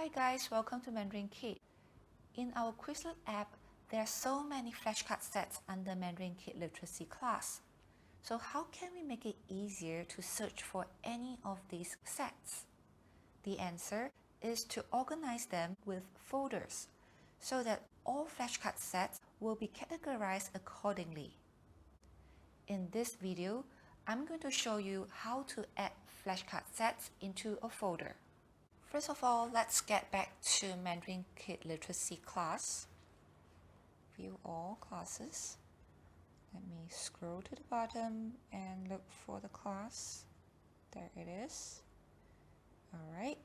Hi guys, welcome to MandarinKit. In our Quizlet app, there are so many flashcard sets under MandarinKit literacy class. So how can we make it easier to search for any of these sets? The answer is to organize them with folders so that all flashcard sets will be categorized accordingly. In this video, I'm going to show you how to add flashcard sets into a folder. First of all, let's get back to MandarinKit literacy class. View all classes. Let me scroll to the bottom and look for the class. There it is. Alright,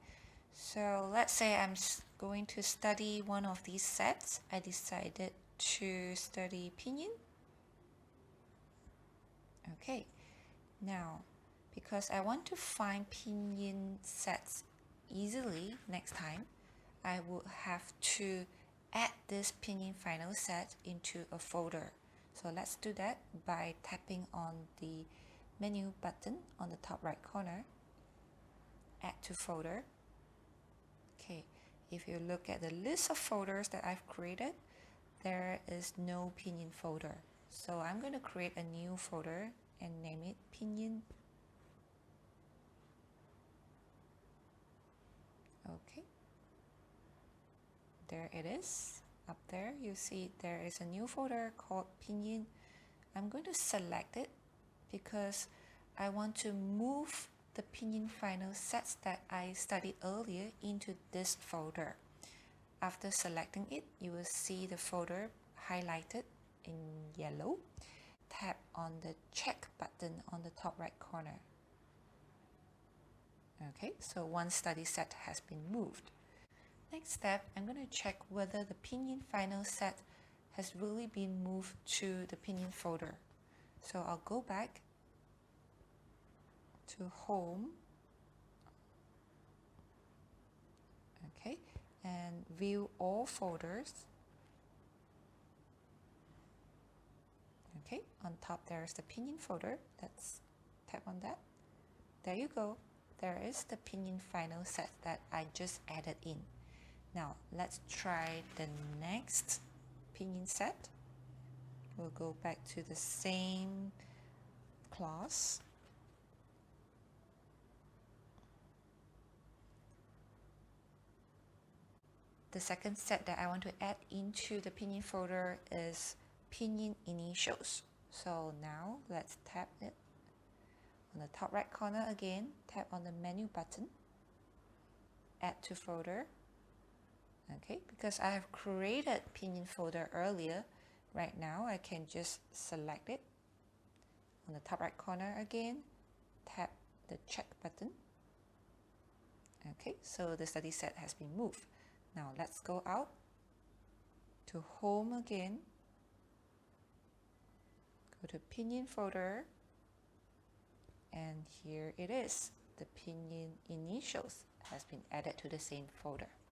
so let's say I'm going to study one of these sets. I decided to study pinyin. Okay, now because I want to find pinyin sets easily next time, I would have to add this pinyin final set into a folder. So let's do that by tapping on the menu button on the top right corner, add to folder. Okay, if you look at the list of folders that I've created, there is no pinyin folder. So I'm going to create a new folder and name it pinyin. Okay, there it is. Up there you see there is a new folder called pinyin. I'm going to select it because I want to move the pinyin final sets that I studied earlier into this folder. After selecting it, you will see the folder highlighted in yellow. Tap on the check button on the top right corner. Okay, so one study set has been moved. Next step, I'm going to check whether the pinyin final set has really been moved to the pinyin folder. So I'll go back to home, okay, and view all folders. Okay, on top there is the pinyin folder. Let's tap on that. There you go. There is the pinyin final set that I just added in. Now let's try the next pinyin set. We'll go back to the same class. The second set that I want to add into the pinyin folder is pinyin initials. So now let's tap it. On the top right corner again, tap on the menu button, add to folder. Okay, because I have created pinyin folder earlier, right now I can just select it. On the top right corner again, tap the check button. Okay, so the study set has been moved. Now let's go out to home again. Go to pinyin folder. And here it is. The pinyin initials has been added to the same folder.